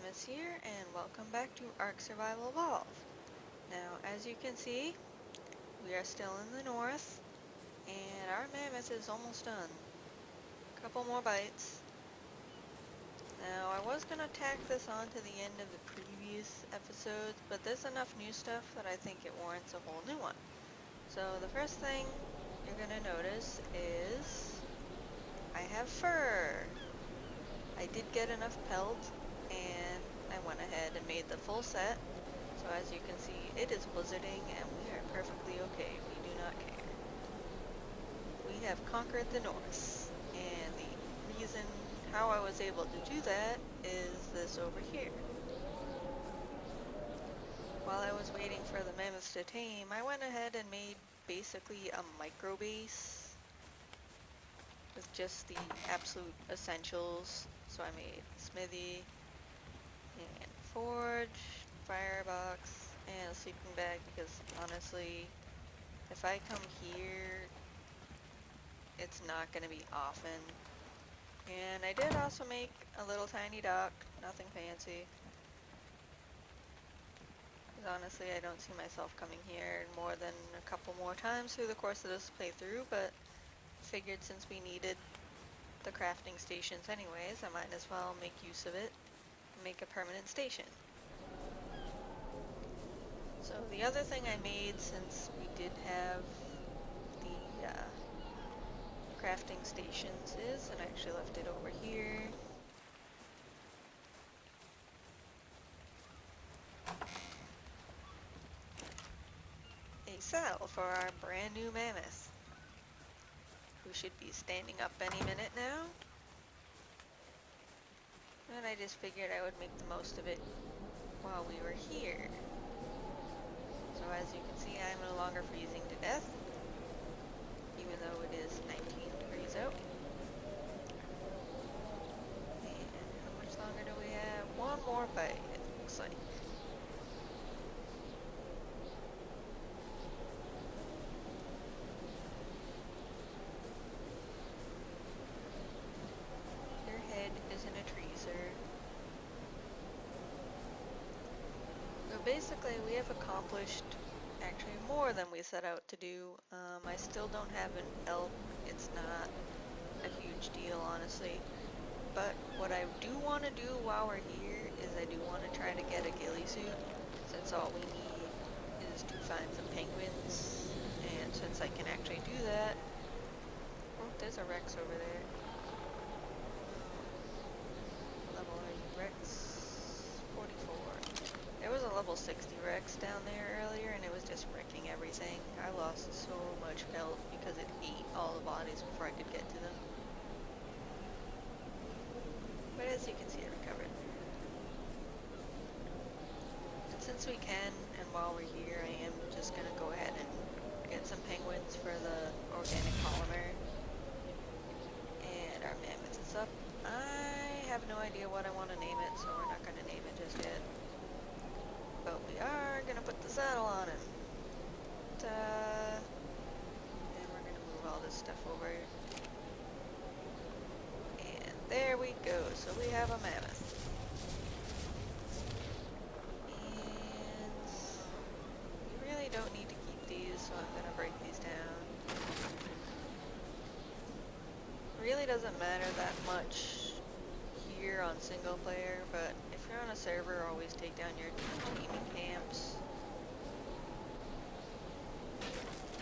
Mammoths here, and welcome back to Ark Survival Evolved. Now, as you can see, we are still in the north, and our mammoth is almost done. Couple more bites. Now, I was going to tack this on to the end of the previous episodes, but there's enough new stuff that I think it warrants a whole new one. So the first thing you're going to notice is I have fur. I did get enough pelt, and I went ahead and made the full set. So as you can see, it is blizzarding and we are perfectly okay. We do not care. We have conquered the north, and the reason how I was able to do that is this over here. While I was waiting for the mammoths to tame, I went ahead and made basically a micro base with just the absolute essentials. So I made smithy and forge, firebox, and a sleeping bag because honestly, if I come here, it's not going to be often. And I did also make a little tiny dock, nothing fancy. Because honestly, I don't see myself coming here more than a couple more times through the course of this playthrough, but figured since we needed the crafting stations anyways, I might as well make use of it and make a permanent station. So the other thing I made since we did have the crafting stations is, and I actually left it over here, a saddle for our brand new mammoth, who should be standing up any minute now. And I just figured I would make the most of it while we were here. So as you can see, I'm no longer freezing to death, even though it is 19 degrees out. And how much longer do we have? One more bite, it looks like. Your head is in a tree, sir. So basically, we have accomplished actually more than we set out to do. I still don't have an elk. It's not a huge deal, honestly. But what I do want to do while we're here is I do want to try to get a ghillie suit, since all we need is to find some penguins. And since I can actually do that... Oh, there's a Rex over there. What level are you, Rex? 44. There was a level 60 Rex down there earlier, and it was just wrecking everything. I lost so much pelt because it ate all the bodies before I could get to them. But as you can see, I recovered. And since we can, and while we're here, I am just going to go ahead and get some penguins for the organic polymer. And our mammoth is up. I have no idea what I want to name it, so we're not going to name it just yet. But we are going to put the saddle on him. And we're going to move all this stuff over. And there we go. So we have a mammoth. And we really don't need to keep these, so I'm going to break these down. Really doesn't matter that much here on single player, but if you're on a server, always take down your taming camps.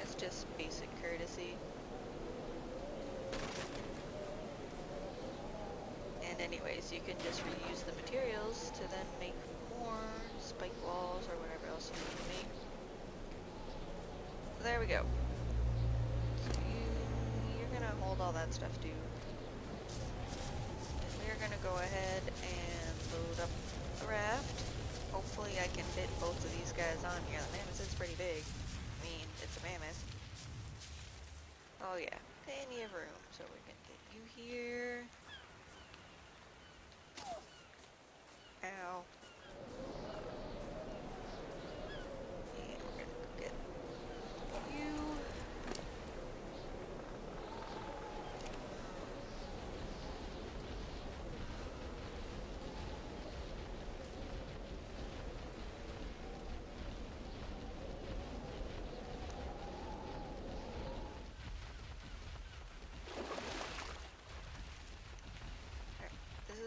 It's just basic courtesy. And anyways, you can just reuse the materials to then make more spike walls or whatever else you need to make. So there we go. So you're gonna hold all that stuff too. And we're gonna go ahead and load up the raft. Hopefully I can fit both of these guys on here. The mammoth is pretty big. I mean, it's a mammoth. Oh yeah, plenty of room. So we're gonna get you here. Ow. And we're gonna go get you.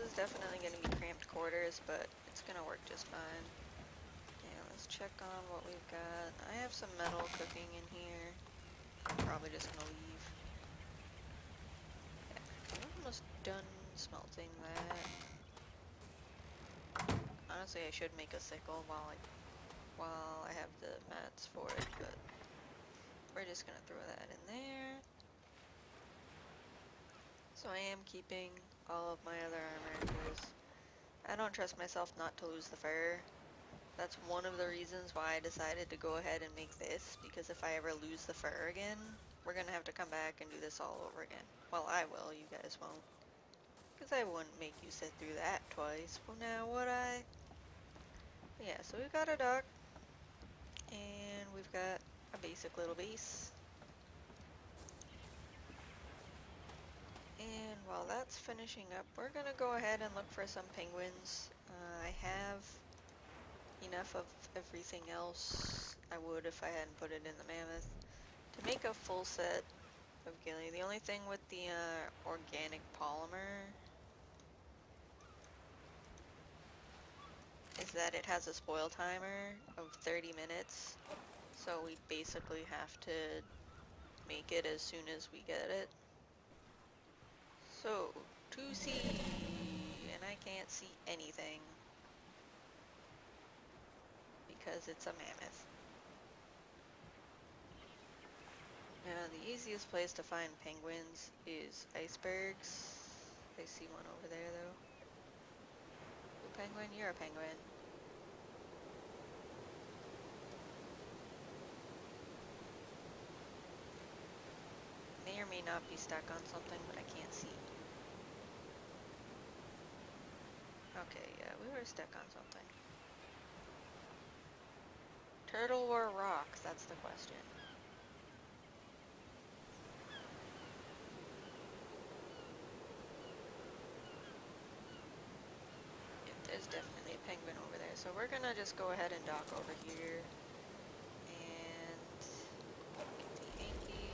is definitely going to be cramped quarters, but it's going to work just fine. Yeah, let's check on what we've got. I have some metal cooking in here. I'm probably just going to leave. Yeah, I'm almost done smelting that. Honestly, I should make a sickle while I have the mats for it, but we're just going to throw that in there. So I am keeping all of my other armor because I don't trust myself not to lose the fur. That's one of the reasons why I decided to go ahead and make this, because if I ever lose the fur again, we're gonna have to come back and do this all over again. Well, I will, you guys won't. Because I wouldn't make you sit through that twice. Well, now would I? Yeah, so we've got a dock, and we've got a basic little base. And while that's finishing up, we're gonna go ahead and look for some penguins. I have enough of everything else I would if I hadn't put it in the mammoth to make a full set of ghillie. The only thing with the organic polymer is that it has a spoil timer of 30 minutes, so we basically have to make it as soon as we get it. So, to see, and I can't see anything because it's a mammoth. Now, the easiest place to find penguins is icebergs. I see one over there though. Blue penguin, you're a penguin. May or may not be stuck on something, but I can't see. Okay, yeah, we were stuck on something. Turtle or rock? That's the question. Yeah, there's definitely a penguin over there. So we're gonna just go ahead and dock over here. And get the Yankee.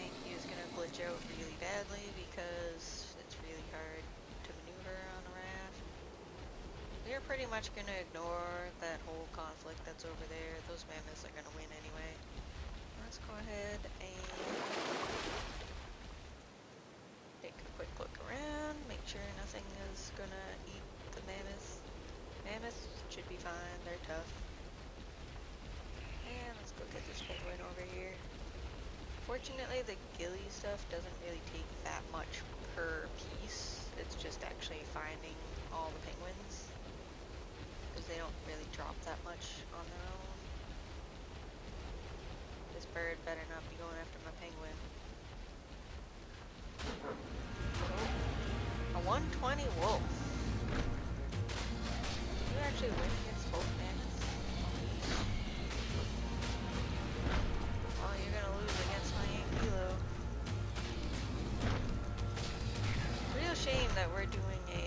Yankee is gonna glitch out really badly because it's really hard to maneuver on a raft. We're pretty much going to ignore that whole conflict that's over there. Those mammoths are going to win anyway. Let's go ahead and take a quick look around, make sure nothing is going to eat the mammoths. Mammoths should be fine, they're tough. And let's go get this penguin over here. Fortunately, the ghillie stuff doesn't really take that much per piece. It's just actually finding all the penguins, because they don't really drop that much on their own. This bird better not be going after my penguin. Oh, a 120 wolf. Did you actually win against both mammoths? Oh, you're gonna lose against my Yankee. Real shame that we're doing a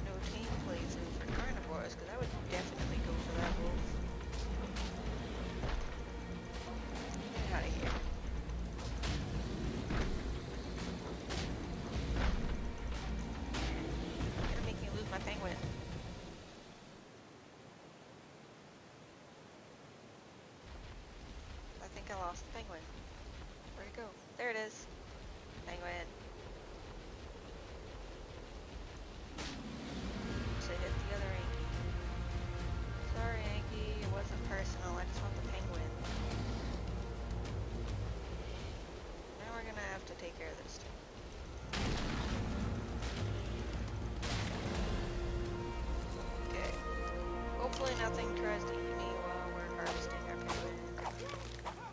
no tame playthrough for carnivores, because I would definitely go for that wolf. Get out of here. You're gonna make me lose my penguin. I think I lost the penguin. Where'd it go? There it is. Penguin. So hit the other Yankee. Sorry, Yankee, it wasn't personal. I just want the penguin. Now we're gonna have to take care of this too. Okay. Hopefully nothing tries to eat me while we're harvesting our penguin.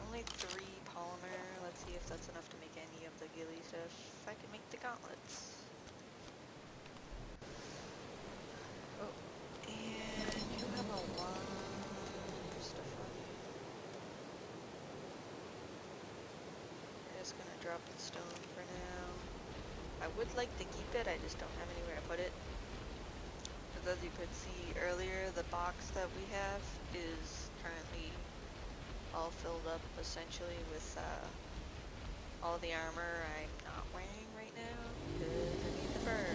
Only 3 polymer. Let's see if that's enough to make any of the ghillie stuff. If I can make the gauntlets. Oh, and you have a lot of stuff on you. We're just gonna drop the stone for now. I would like to keep it, I just don't have anywhere to put it. Because as you could see earlier, the box that we have is currently all filled up essentially with all the armor I'm not wearing right now because I need the fur.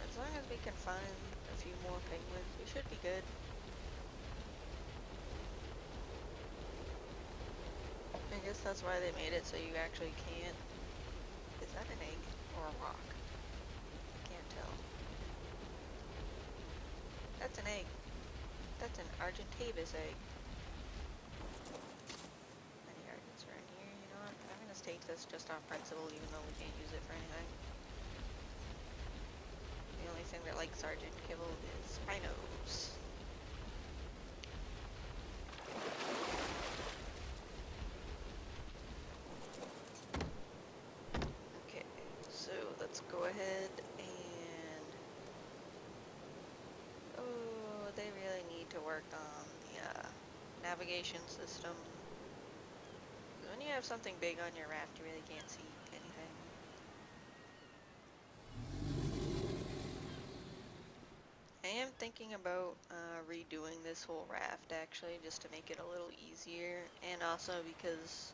As long as we can find a few more penguins, we should be good. I guess that's why they made it so you actually can't. Is that an egg or a rock? I can't tell. That's an egg. That's an Argentavis egg. Many argents are in here. You know what? I'm gonna take this just on principle, even though we can't use it for anything. The only thing that likes Argent kibble is rhinos. Okay, so let's go ahead and... Oh, they really need to work on the navigation system. When you have something big on your raft, you really can't see anything. I am thinking about redoing this whole raft actually, just to make it a little easier, and also because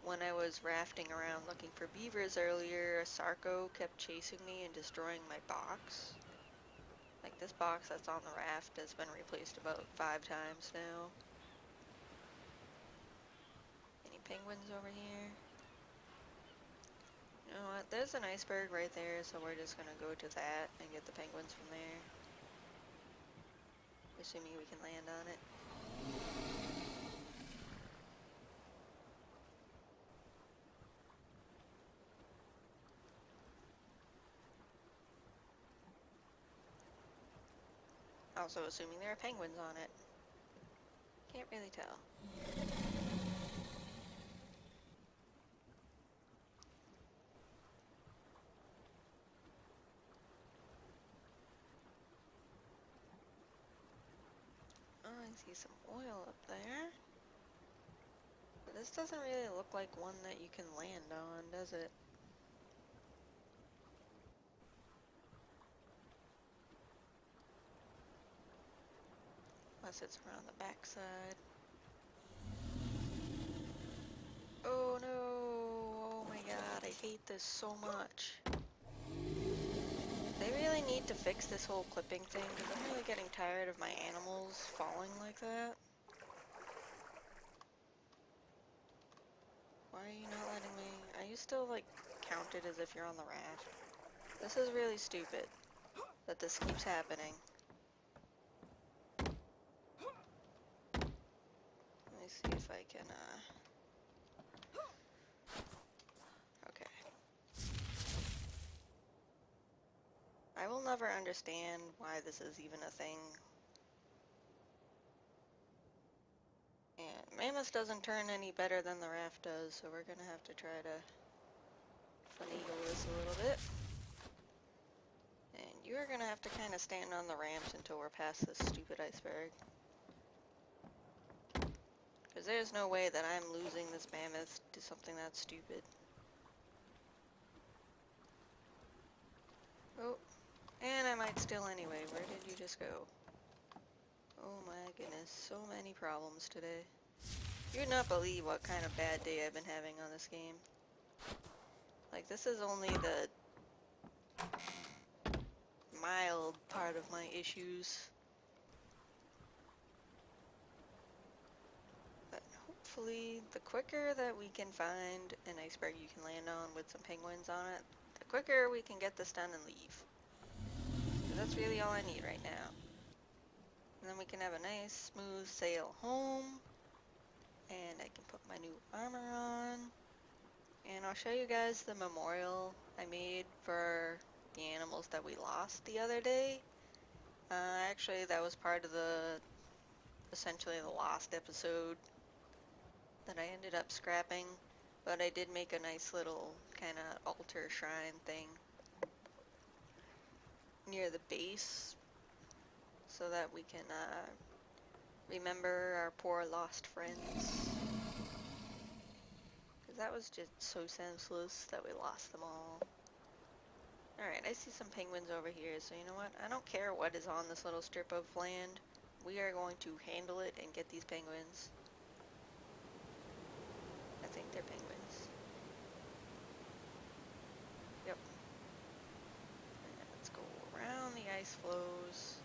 when I was rafting around looking for beavers earlier, a Sarco kept chasing me and destroying my box. Like this box that's on the raft has been replaced about 5 times now. Any penguins over here? You know what, there's an iceberg right there, so we're just gonna go to that and get the penguins from there. Assuming we can land on it. Also assuming there are penguins on it. Can't really tell. Oh, I see some oil up there. But this doesn't really look like one that you can land on, does it? Unless it's around the backside. Oh no! Oh my god, I hate this so much. They really need to fix this whole clipping thing, because I'm really getting tired of my animals falling like that. Why are you not letting me? Are you still, like, counted as if you're on the raft? This is really stupid that this keeps happening. Let me see if I can, okay. I will never understand why this is even a thing. And Mammoth doesn't turn any better than the raft does, so we're gonna have to try to finagle this a little bit. And you're gonna have to kind of stand on the ramps until we're past this stupid iceberg. Because there's no way that I'm losing this mammoth to something that's stupid. Oh, and I might still anyway. Where did you just go? Oh my goodness, so many problems today. You would not believe what kind of bad day I've been having on this game. Like, this is only the mild part of my issues. But hopefully, the quicker that we can find an iceberg you can land on with some penguins on it, the quicker we can get this done and leave. So that's really all I need right now. And then we can have a nice, smooth sail home. And I can put my new armor on. And I'll show you guys the memorial I made for the animals that we lost the other day. Actually, that was part of essentially the lost episode that I ended up scrapping. But I did make a nice little kind of altar shrine thing near the base so that we can remember our poor lost friends. Because that was just so senseless that we lost them all. Alright, I see some penguins over here, so you know what? I don't care what is on this little strip of land. We are going to handle it and get these penguins. I think they're Nice flows.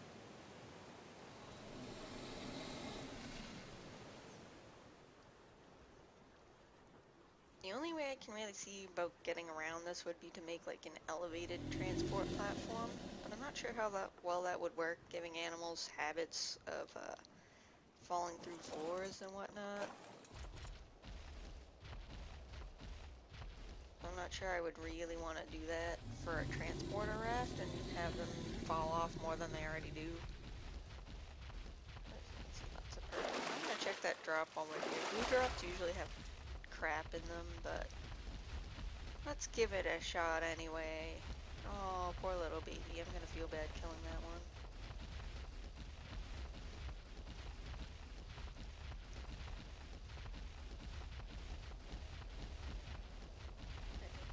The only way I can really see about getting around this would be to make like an elevated transport platform, but I'm not sure how well that would work, giving animals habits of falling through floors and whatnot. I'm not sure I would really want to do that for a transporter raft and have them fall off more than they already do. As you can see, lots of purple. I'm gonna check that drop while we're here. Blue drops usually have crap in them, but let's give it a shot anyway. Oh, poor little baby. I'm gonna feel bad killing that one.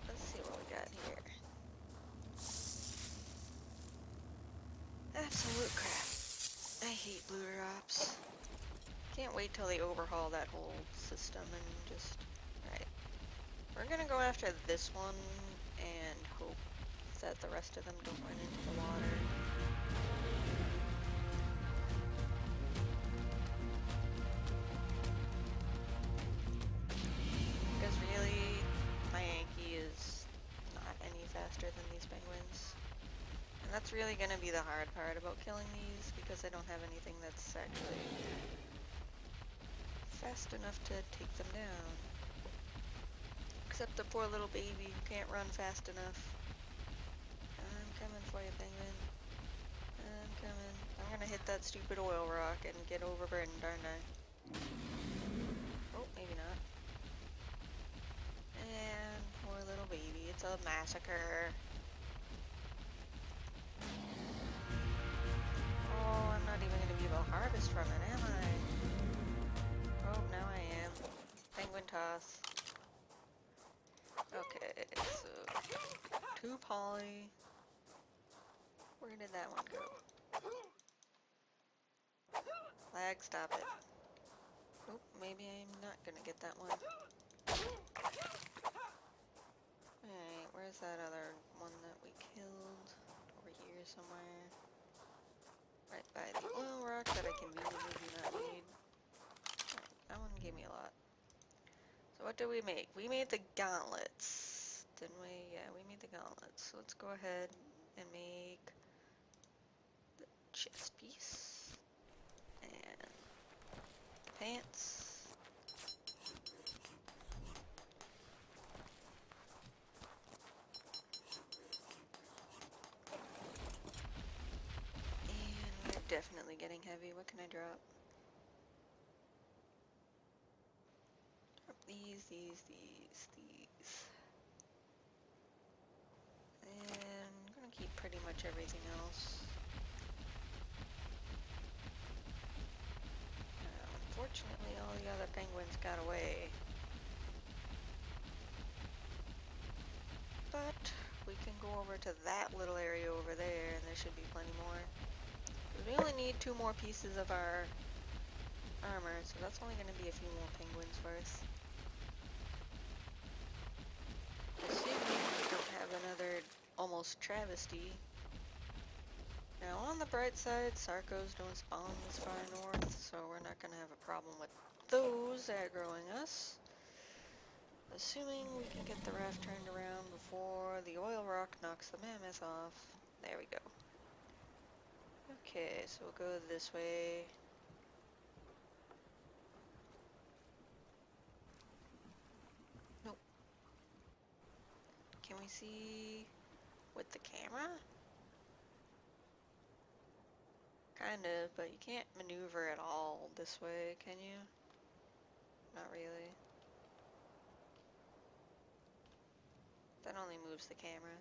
Let's see what we got here. Absolute crap. I hate blue drops. Can't wait till they overhaul that whole system and just... Alright. We're gonna go after this one and hope that the rest of them don't run into the water. Because really, my Yankee is not any faster than these penguins. And that's really going to be the hard part about killing these, because I don't have anything that's actually fast enough to take them down. Except the poor little baby who can't run fast enough. I'm coming for you, penguin. I'm coming. I'm going to hit that stupid oil rock and get overburdened, aren't I? Oh, maybe not. And poor little baby. It's a massacre. Oh, I'm not even going to be able to harvest from it, am I? Oh, now I am. Penguin toss. Okay, so 2 poly. Where did that one go? Lag, stop it. Oh, maybe I'm not gonna get that one. Alright, where's that other one that we killed? Over here somewhere. Right by the oil rock that I conveniently do not need. Alright, that one gave me a lot. So what did we make? We made the gauntlets. Didn't we? Yeah, we made the gauntlets. So let's go ahead and make the chest piece. And pants. And we're definitely getting heavy. What can I drop? Drop these. And I'm gonna keep pretty much everything else. Unfortunately, all the other penguins got away. But we can go over to that little area over there, and there should be plenty more. We only need 2 more pieces of our armor, so that's only going to be a few more penguins worth. Assuming we don't have another almost travesty. Now on the bright side, Sarcos don't spawn this far north, so we're not going to have a problem with those aggroing us. Assuming we can get the raft turned around before the oil rock knocks the mammoth off. There we go. Okay, so we'll go this way. Nope. Can we see with the camera? Kind of, but you can't maneuver at all this way, can you? Not really. That only moves the camera.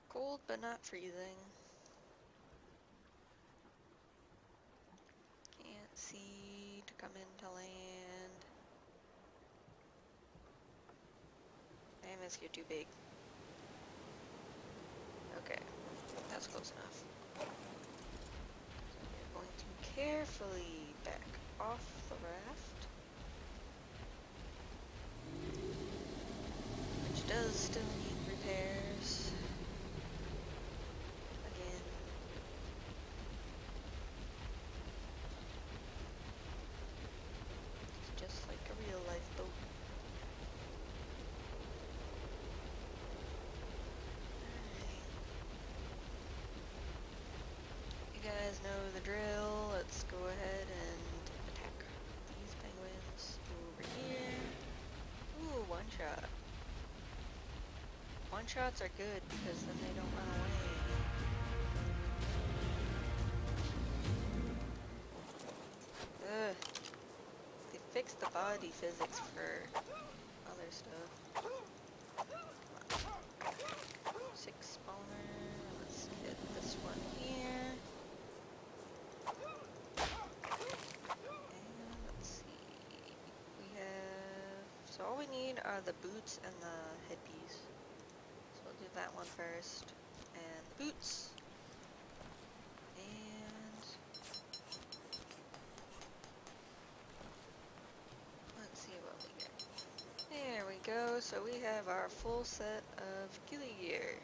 Cold, but not freezing. Can't see to come into land. Mammoth, you're too big. That's close enough. So we're going to carefully back off the raft, which does still need repairs. Again. It's just like a real life boat. You guys know the drill. Let's go ahead and attack these penguins over here. Ooh, one shot. One shots are good because then they don't run away. Ugh. They fixed the body physics for other stuff. Come on. 6 spawner. Let's get this one here. And let's see. We have... So all we need are the boots and the headpiece. So we'll do that one first. And the boots. And... let's see what we get. There we go. So we have our full set of ghillie gear.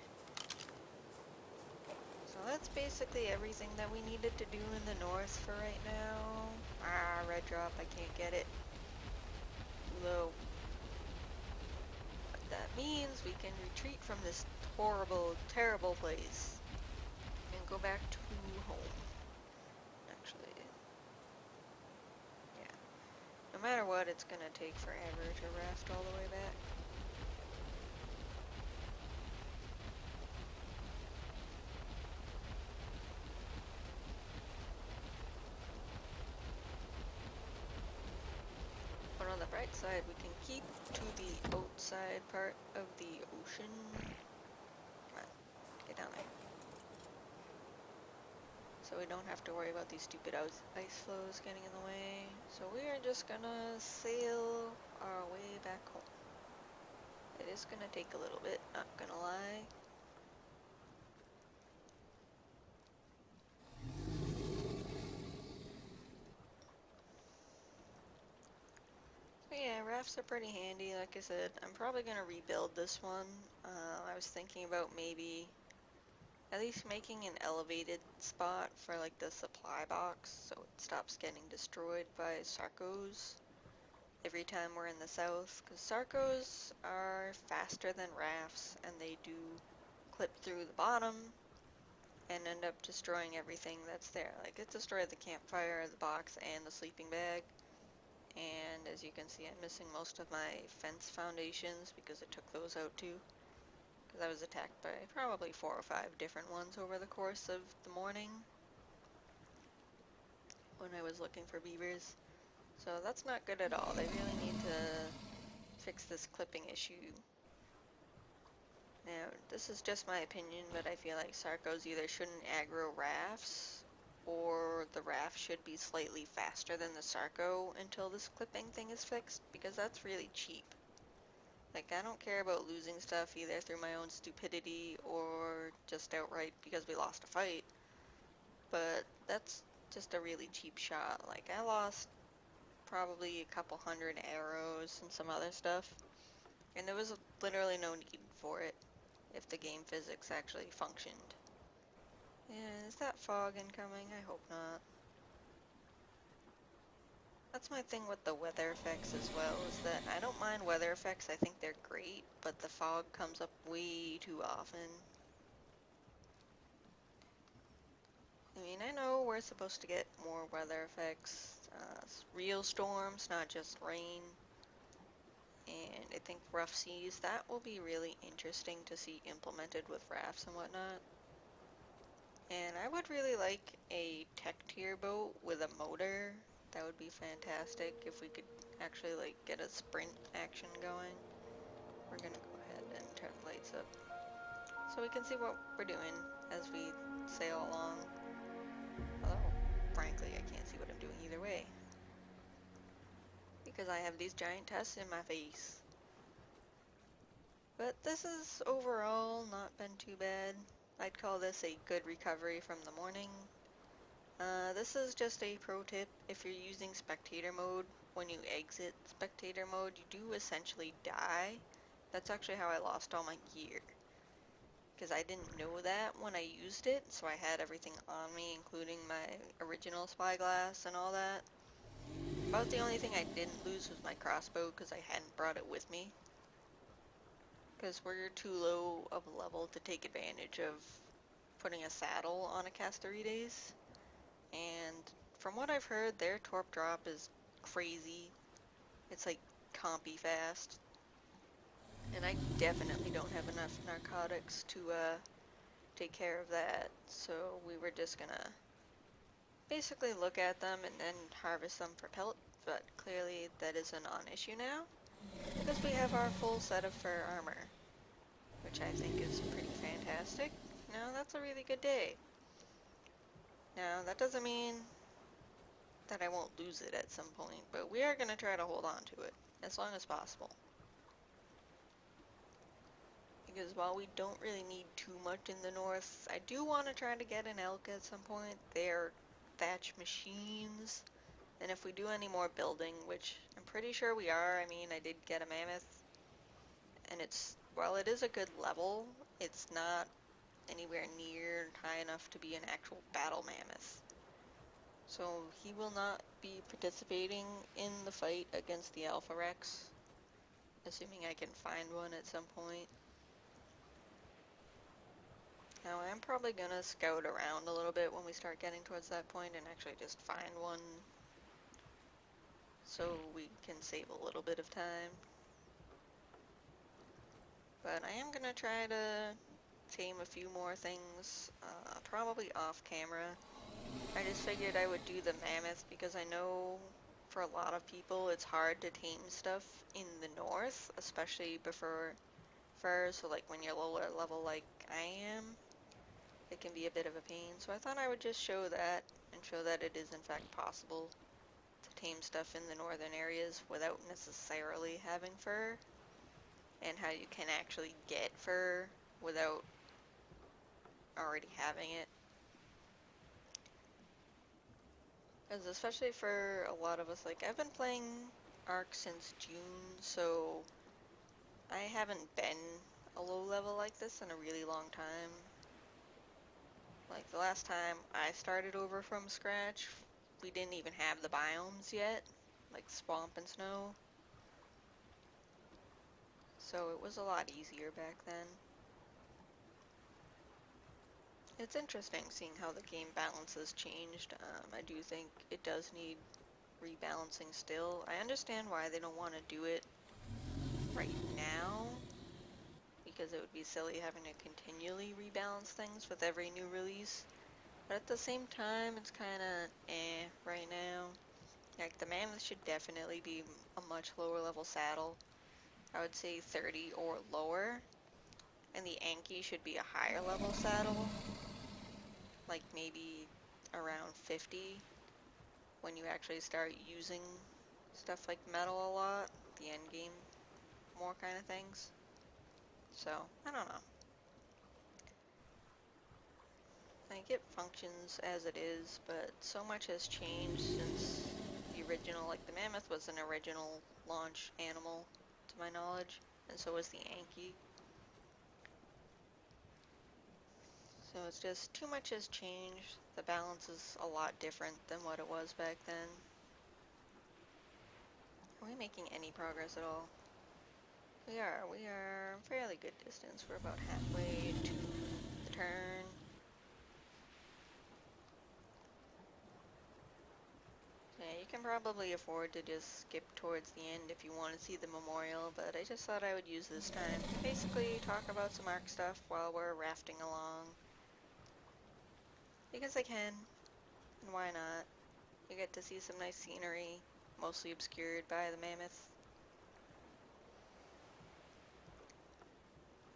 So that's basically everything that we needed to do in the north for right now. Ah, red drop, I can't get it. Too low. But that means we can retreat from this horrible, terrible place and go back to home. Actually, yeah. No matter what, it's gonna take forever to raft all the way back. But on the bright side, we can keep to the outside part of the ocean. Come on, get down there. So we don't have to worry about these stupid ice floes getting in the way. So we are just gonna sail our way back home. It is gonna take a little bit, not gonna lie. But yeah, rafts are pretty handy. Like I said, I'm probably gonna rebuild this one. I was thinking about maybe at least making an elevated spot for like the supply box so it stops getting destroyed by sarcos every time we're in the south, because sarcos are faster than rafts and they do clip through the bottom and end up destroying everything that's there. Like it destroyed the campfire, the box, and the sleeping bag. And as you can see, I'm missing most of my fence foundations because it took those out too. Because I was attacked by probably 4 or 5 different ones over the course of the morning when I was looking for beavers. So that's not good at all. They really need to fix this clipping issue. Now, this is just my opinion, but I feel like sarcos either shouldn't aggro rafts, or the raft should be slightly faster than the sarco until this clipping thing is fixed, because that's really cheap. Like, I don't care about losing stuff either through my own stupidity or just outright because we lost a fight, but that's just a really cheap shot. Like, I lost probably a couple hundred arrows and some other stuff, and there was literally no need for it if the game physics actually functioned. Yeah, is that fog incoming? I hope not. That's my thing with the weather effects as well, is that I don't mind weather effects, I think they're great, but the fog comes up way too often. I mean, I know we're supposed to get more weather effects, real storms, not just rain, and I think rough seas, that will be really interesting to see implemented with rafts and whatnot. And I would really like a tech tier boat with a motor. That would be fantastic if we could actually like get a sprint action going. We're gonna go ahead and turn the lights up so we can see what we're doing as we sail along. Although, frankly, I can't see what I'm doing either way because I have these giant tests in my face. But this has overall not been too bad. I'd call this a good recovery from the morning. This is just a pro tip. If you're using spectator mode, when you exit spectator mode, you do essentially die. That's actually how I lost all my gear. Because I didn't know that when I used it, so I had everything on me, including my original spyglass and all that. About the only thing I didn't lose was my crossbow, because I hadn't brought it with me. Because we're too low of a level to take advantage of putting a saddle on a Castorides. And from what I've heard, their torp drop is crazy. It's like compy fast. And I definitely don't have enough narcotics to take care of that. So we were just gonna basically look at them and then harvest them for pellet. But clearly that is a non-issue now, because we have our full set of fur armor, which I think is pretty fantastic. Now that's a really good day. Now that doesn't mean that I won't lose it at some point, but we are going to try to hold on to it as long as possible. Because while we don't really need too much in the north, I do want to try to get an elk at some point. They're thatch machines. And if we do any more building, which I'm pretty sure we are, I mean, I did get a mammoth. And while it is a good level, it's not anywhere near high enough to be an actual battle mammoth. So he will not be participating in the fight against the Alpha Rex, assuming I can find one at some point. Now I'm probably gonna scout around a little bit when we start getting towards that point and actually just find one so we can save a little bit of time. But I am gonna try to tame a few more things, probably off camera. I just figured I would do the mammoth because I know for a lot of people it's hard to tame stuff in the north, especially before fur, so like when you're lower level like I am, it can be a bit of a pain. So I thought I would just show that and show that it is in fact possible to tame stuff in the northern areas without necessarily having fur, and how you can actually get fur without already having it. Because especially for a lot of us, like I've been playing Ark since June, so I haven't been a low level like this in a really long time. Like the last time I started over from scratch, we didn't even have the biomes yet, like swamp and snow. So it was a lot easier back then. It's interesting seeing how the game balance has changed. I do think it does need rebalancing still. I understand why they don't want to do it right now, because it would be silly having to continually rebalance things with every new release. But at the same time, it's kind of right now. Like the Mammoth should definitely be a much lower level saddle. I would say 30 or lower. And the Anki should be a higher level saddle. Like maybe around 50 when you actually start using stuff like metal a lot. The end game, more kind of things. So, I don't know. Like it functions as it is, but so much has changed since the original. Like the Mammoth was an original launch animal, to my knowledge, and so was the Anki. So it's just too much has changed. The balance is a lot different than what it was back then. Are we making any progress at all? We are fairly good distance. We're about halfway to the turn. Yeah, you can probably afford to just skip towards the end if you want to see the memorial, but I just thought I would use this time to basically talk about some Ark stuff while we're rafting along. Because I can, and why not? You get to see some nice scenery, mostly obscured by the mammoth.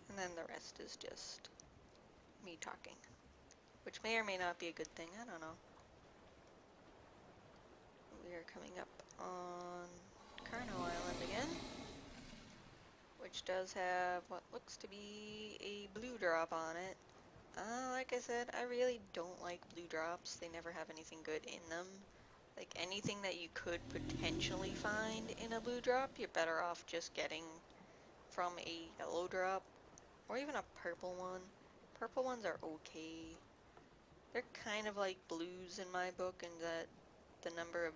And then the rest is just me talking, which may or may not be a good thing, I don't know. We are coming up on Carno Island again, which does have what looks to be a blue drop on it. Like I said, I really don't like blue drops. They never have anything good in them. Like anything that you could potentially find in a blue drop, you're better off just getting from a yellow drop or even a purple one. Purple ones are okay. They're kind of like blues in my book in that the number of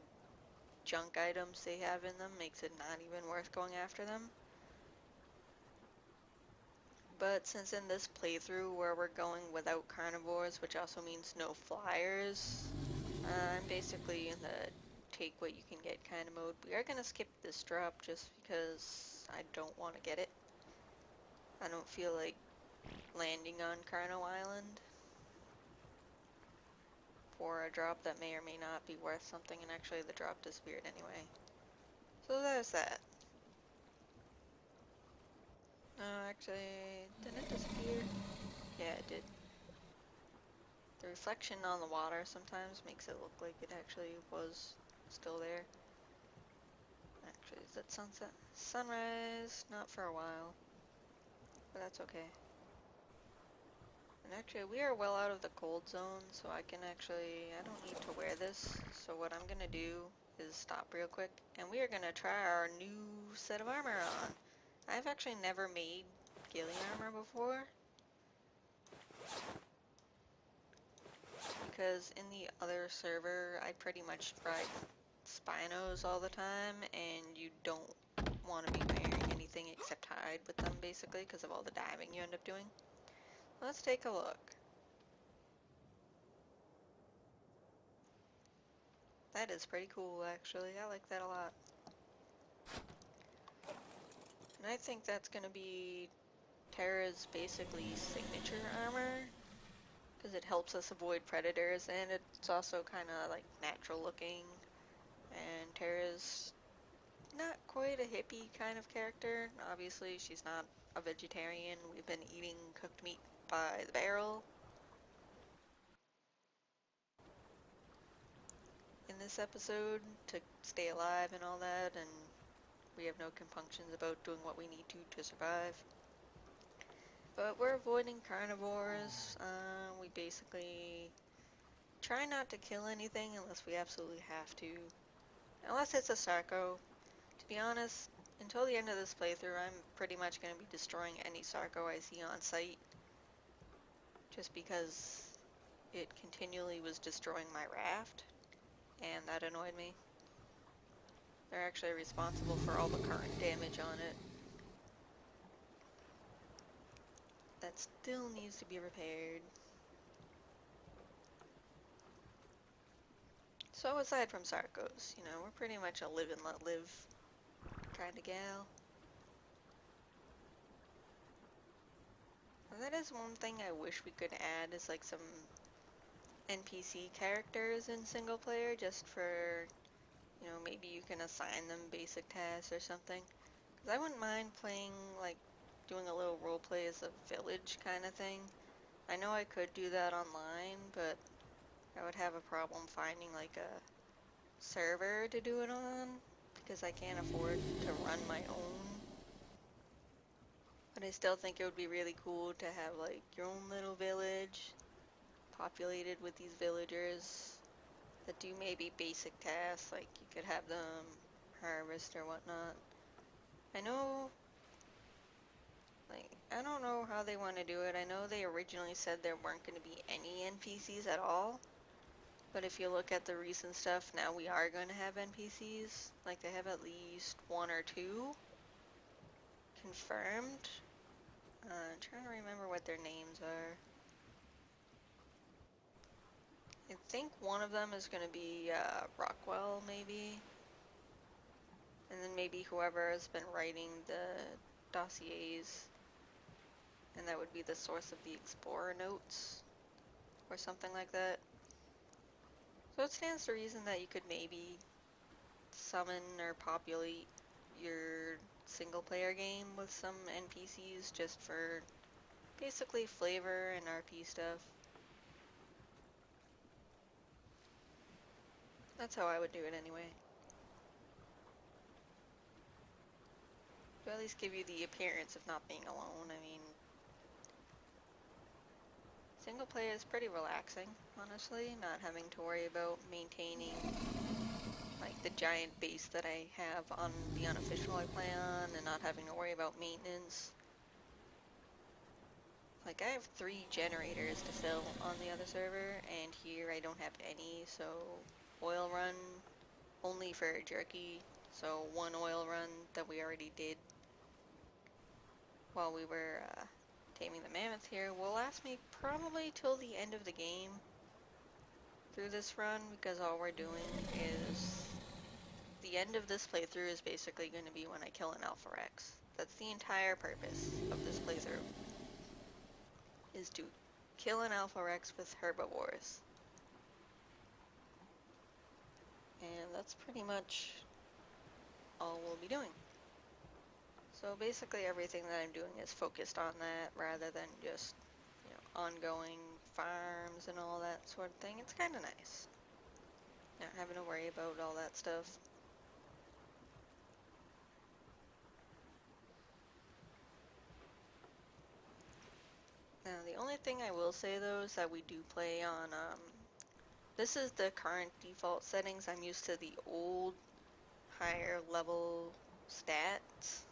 junk items they have in them makes it not even worth going after them. But since in this playthrough where we're going without carnivores, which also means no flyers, I'm basically in the take what you can get kind of mode. We are going to skip this drop just because I don't want to get it. I don't feel like landing on Carno Island for a drop that may or may not be worth something, and actually the drop disappeared anyway. So there's that. No, actually, didn't it disappear? Yeah, it did. The reflection on the water sometimes makes it look like it actually was still there. Actually, is that sunset? Sunrise, not for a while, but that's okay. And actually, we are well out of the cold zone, so I don't need to wear this. So what I'm gonna do is stop real quick, and we are gonna try our new set of armor on. I've actually never made ghillie armor before, because in the other server, I pretty much ride Spinos all the time, and you don't want to be wearing anything except hide with them, basically, because of all the diving you end up doing. Let's take a look. That is pretty cool, actually. I like that a lot. And I think that's going to be Terra's basically signature armor, because it helps us avoid predators, and it's also kind of like natural looking. And Terra's not quite a hippie kind of character. Obviously, she's not a vegetarian. We've been eating cooked meat by the barrel in this episode to stay alive and all that, and we have no compunctions about doing what we need to survive. But we're avoiding carnivores. We basically try not to kill anything unless we absolutely have to. Unless it's a Sarco. To be honest, until the end of this playthrough, I'm pretty much going to be destroying any Sarco I see on sight. Just because it continually was destroying my raft, and that annoyed me. They're actually responsible for all the current damage on it. That still needs to be repaired. So aside from Sarcos, you know, we're pretty much a live and let live kind of gal. And that is one thing I wish we could add is like some NPC characters in single player just for, you know, maybe you can assign them basic tasks or something. Because I wouldn't mind playing, like, doing a little roleplay as a village kind of thing. I know I could do that online, but I would have a problem finding, like, a server to do it on, because I can't afford to run my own. But I still think it would be really cool to have, like, your own little village populated with these villagers that do maybe basic tasks, like you could have them harvest or whatnot. I know, like, I don't know how they want to do it. I know they originally said there weren't going to be any NPCs at all, but if you look at the recent stuff, now we are going to have NPCs. Like, they have at least one or two confirmed. I'm trying to remember what their names are. I think one of them is going to be Rockwell, maybe. And then maybe whoever has been writing the dossiers, and that would be the source of the Explorer notes, or something like that. So it stands to reason that you could maybe summon or populate your single player game with some NPCs just for basically flavor and RP stuff. That's how I would do it anyway. To at least give you the appearance of not being alone. I mean, Single player is pretty relaxing, honestly, not having to worry about maintaining like the giant base that I have on the unofficial I play on and not having to worry about maintenance. Like I have 3 generators to fill on the other server and here I don't have any, so oil run only for jerky. So 1 oil run that we already did while we were taming the mammoth here will last me probably till the end of the game through this run because all we're doing is the end of this playthrough is basically going to be when I kill an Alpha Rex. That's the entire purpose of this playthrough, is to kill an Alpha Rex with herbivores. And that's pretty much all we'll be doing. So basically everything that I'm doing is focused on that rather than just, ongoing farms and all that sort of thing. It's kind of nice. Not having to worry about all that stuff. Now, the only thing I will say though is that we do play on, this is the current default settings. I'm used to the old higher level stats.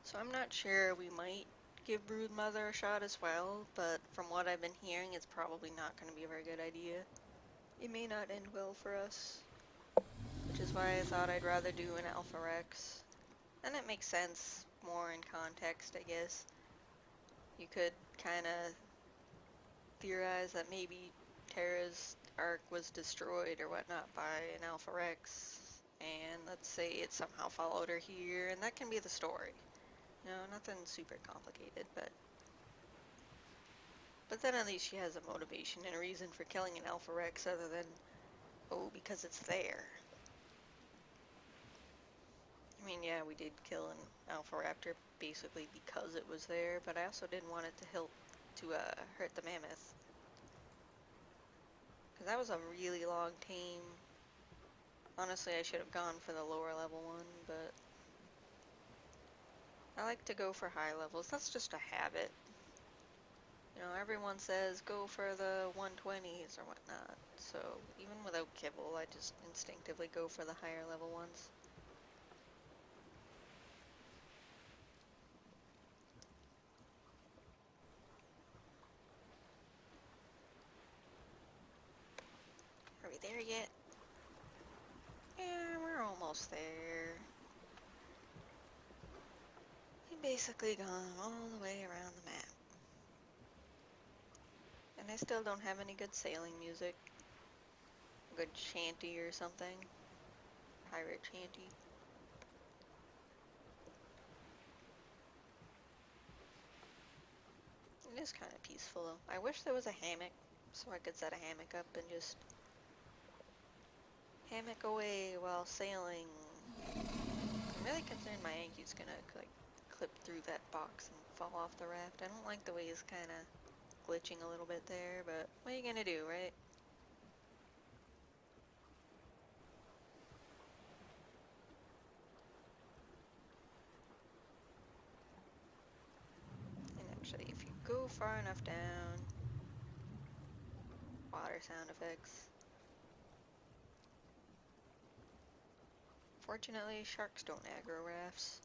So I'm not sure, we might give Brood Mother a shot as well, but from what I've been hearing, it's probably not going to be a very good idea. It may not end well for us, which is why I thought I'd rather do an Alpha Rex. And it makes sense more in context, I guess. You could kind of theorize that maybe Terra's Ark was destroyed or whatnot by an Alpha Rex, and let's say it somehow followed her here, and that can be the story. Nothing super complicated, but then at least she has a motivation and a reason for killing an Alpha Rex other than, oh, because it's there. I mean, yeah, we did kill an Alpha Raptor basically because it was there, but I also didn't want it to hurt the mammoth. Because that was a really long tame. Honestly, I should have gone for the lower level one, but I like to go for high levels. That's just a habit. Everyone says go for the 120s or whatnot. So even without kibble, I just instinctively go for the higher level ones. Are we there yet? Yeah, we're almost there. We've basically gone all the way around the map. And I still don't have any good sailing music. A good shanty or something. Pirate shanty. It is kind of peaceful though. I wish there was a hammock so I could set a hammock up and just hammock away while sailing. I'm really concerned my Anky's gonna clip through that box and fall off the raft. I don't like the way he's kind of glitching a little bit there, but what are you gonna do, right? And actually, if you go far enough down, water sound effects. Fortunately, sharks don't aggro rafts.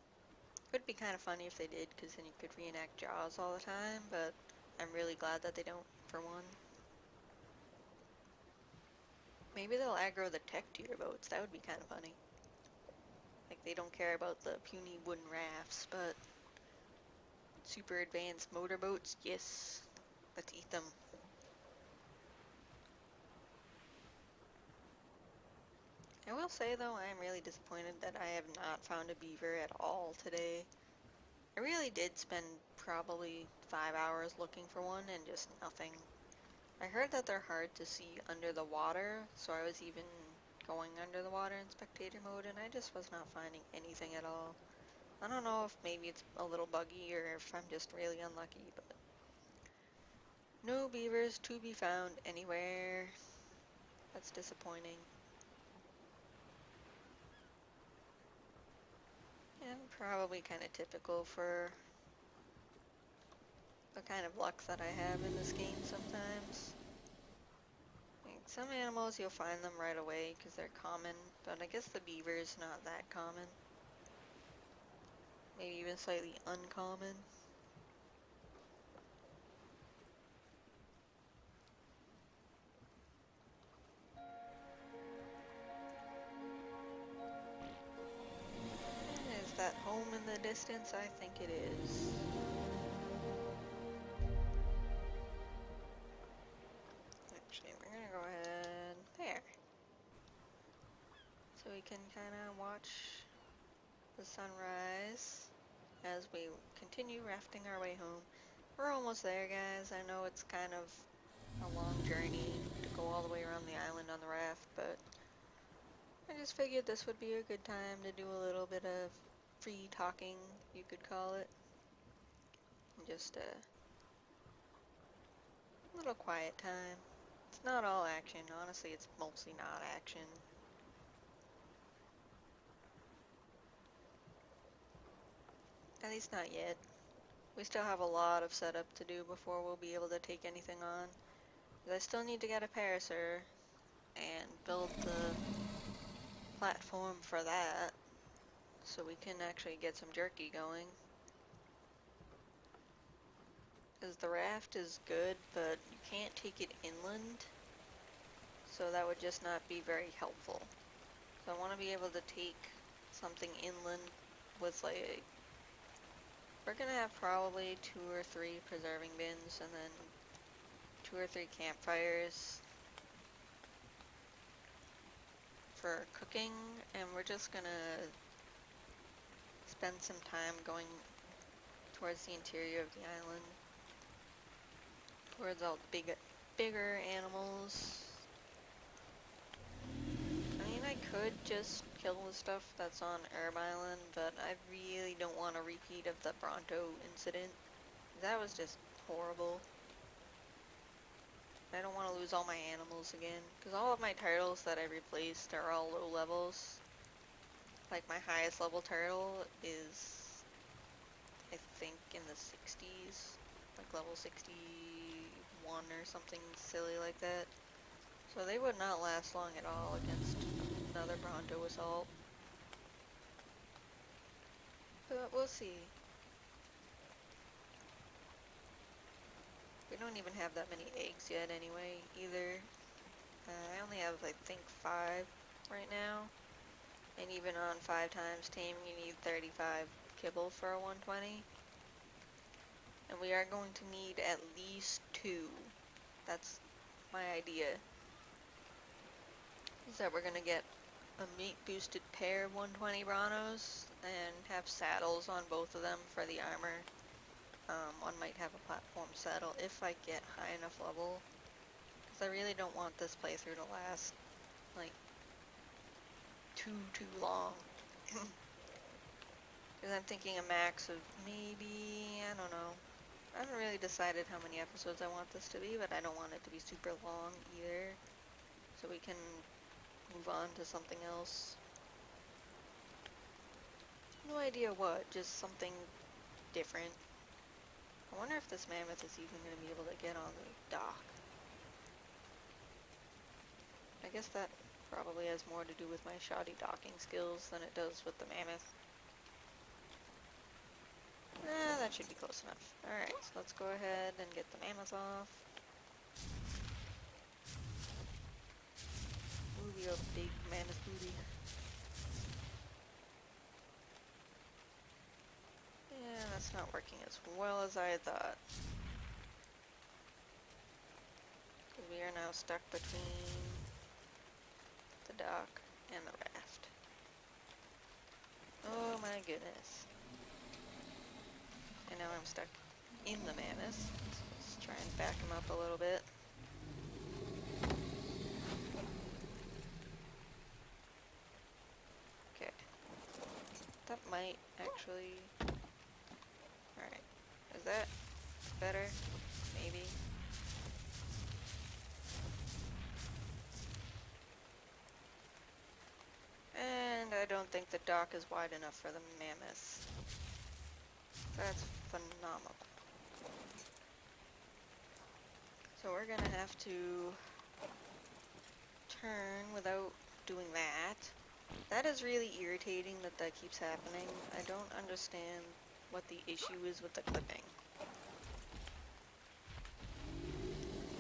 Would be kind of funny if they did, because then you could reenact Jaws all the time, but I'm really glad that they don't, for one. Maybe they'll aggro the tech tier boats, that would be kind of funny. Like, they don't care about the puny wooden rafts, but super advanced motorboats, yes. Let's eat them. I will say though, I am really disappointed that I have not found a beaver at all today. I really did spend probably 5 hours looking for one and just nothing. I heard that they're hard to see under the water, so I was even going under the water in spectator mode and I just was not finding anything at all. I don't know if maybe it's a little buggy or if I'm just really unlucky, but no beavers to be found anywhere. That's disappointing. And probably kind of typical for the kind of luck that I have in this game sometimes. Like some animals you'll find them right away because they're common, but I guess the beaver is not that common. Maybe even slightly uncommon. Is that home in the distance? I think it is. Actually, we're gonna go ahead there. So we can kind of watch the sunrise as we continue rafting our way home. We're almost there, guys. I know it's kind of a long journey to go all the way around the island on the raft, but I just figured this would be a good time to do a little bit of free talking, you could call it. Just a little quiet time. It's not all action. Honestly, it's mostly not action. At least not yet. We still have a lot of setup to do before we'll be able to take anything on. I still need to get a parasaur and build the platform for that so we can actually get some jerky going. Because the raft is good, but you can't take it inland, so that would just not be very helpful. So I want to be able to take something inland with like, we're going to have probably 2 or 3 preserving bins and then 2 or 3 campfires for cooking, and we're just going to spend some time going towards the interior of the island, towards all the bigger animals. I mean, I could just kill the stuff that's on Herb Island, but I really don't want a repeat of the Bronto incident. That was just horrible. I don't want to lose all my animals again, because all of my turtles that I replaced are all low levels. Like my highest level turtle is, I think, in the 60s, like level 61 or something silly like that. So they would not last long at all against another Bronto assault. But we'll see. We don't even have that many eggs yet anyway, either. I only have, I think, 5 right now. And even on 5 times tame, you need 35 kibble for a 120. And we are going to need at least 2. That's my idea. Is that we're going to get a meat boosted pair of 120 Brontos and have saddles on both of them for the armor. One might have a platform saddle if I get high enough level. Because I really don't want this playthrough to last, like, too long. Because I'm thinking a max of maybe, I don't know. I haven't really decided how many episodes I want this to be, but I don't want it to be super long either. So we can move on to something else. No idea what, just something different. I wonder if this mammoth is even going to be able to get on the dock. I guess that probably has more to do with my shoddy docking skills than it does with the mammoth. That should be close enough. Alright, so let's go ahead and get the mammoth off. Move your big mammoth booty. Yeah, that's not working as well as I thought. We are now stuck between the dock and the raft. Oh my goodness. And now I'm stuck in the mammoth. So let's try and back him up a little bit. Okay. That might actually... Alright. Is that better? Maybe. And I don't think the dock is wide enough for the mammoth. That's phenomenal. So we're gonna have to turn without doing that. That is really irritating that that keeps happening. I don't understand what the issue is with the clipping.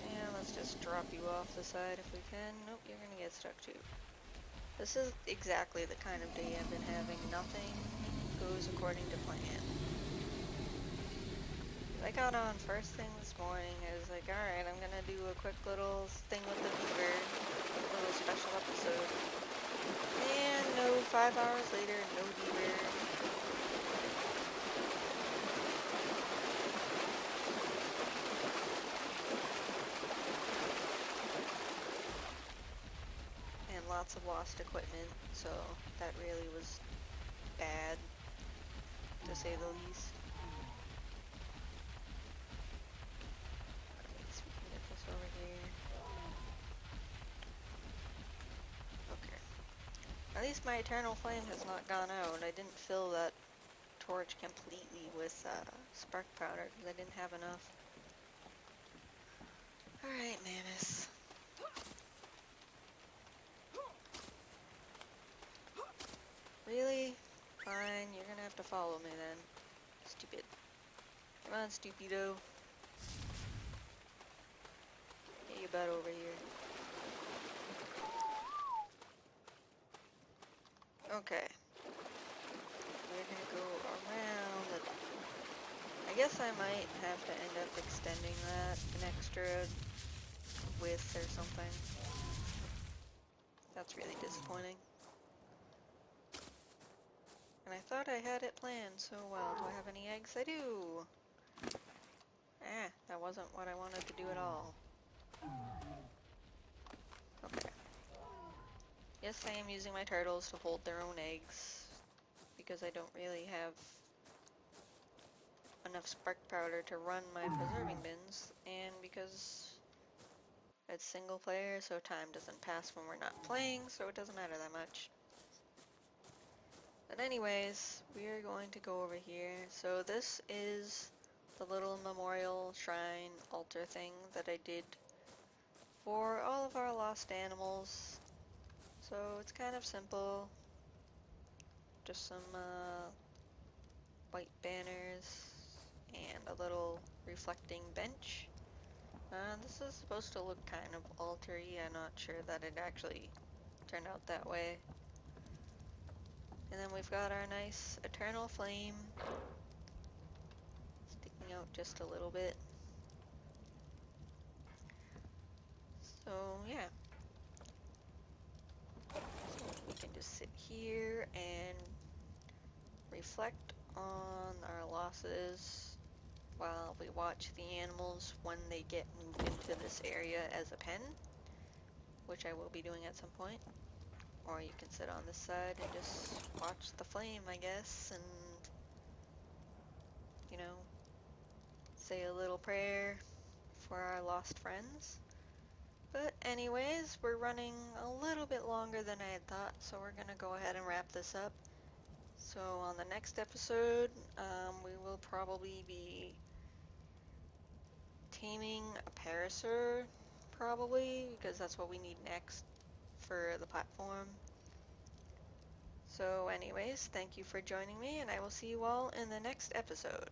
And let's just drop you off the side if we can. Nope, you're gonna get stuck too. This is exactly the kind of day I've been having. Nothing goes according to plan. I got on first thing this morning. I was like, alright, I'm gonna do a quick little thing with the beaver. A little special episode. And no, 5 hours later, no beaver. And lots of lost equipment, so that really was bad, to say the least. Alright, so we can get this over here. Okay. At least my eternal flame has not gone out. I didn't fill that torch completely with spark powder because I didn't have enough. Alright, Mammoth. Really? Fine, you're gonna have to follow me then. Stupid. Come on, stupido. Get your butt over here. Okay. We're gonna go around the... I guess I might have to end up extending that an extra width or something. That's really disappointing. And I thought I had it planned so well. Do I have any eggs? I do! Ah, that wasn't what I wanted to do at all. Okay. Yes, I am using my turtles to hold their own eggs, because I don't really have enough spark powder to run my preserving bins, and because it's single player, so time doesn't pass when we're not playing, so it doesn't matter that much. But anyways, we are going to go over here. So this is the little memorial shrine altar thing that I did for all of our lost animals. So it's kind of simple. Just some white banners and a little reflecting bench. This is supposed to look kind of altar-y. I'm not sure that it actually turned out that way. And then we've got our nice eternal flame sticking out just a little bit. So yeah. So we can just sit here and reflect on our losses while we watch the animals when they get moved into this area as a pen, which I will be doing at some point. Or you can sit on this side and just watch the flame, I guess, and, you know, say a little prayer for our lost friends. But anyways, we're running a little bit longer than I had thought, so we're gonna go ahead and wrap this up. So on the next episode, we will probably be taming a parasaur, probably, because that's what we need next for the platform. So anyways, thank you for joining me, and I will see you all in the next episode.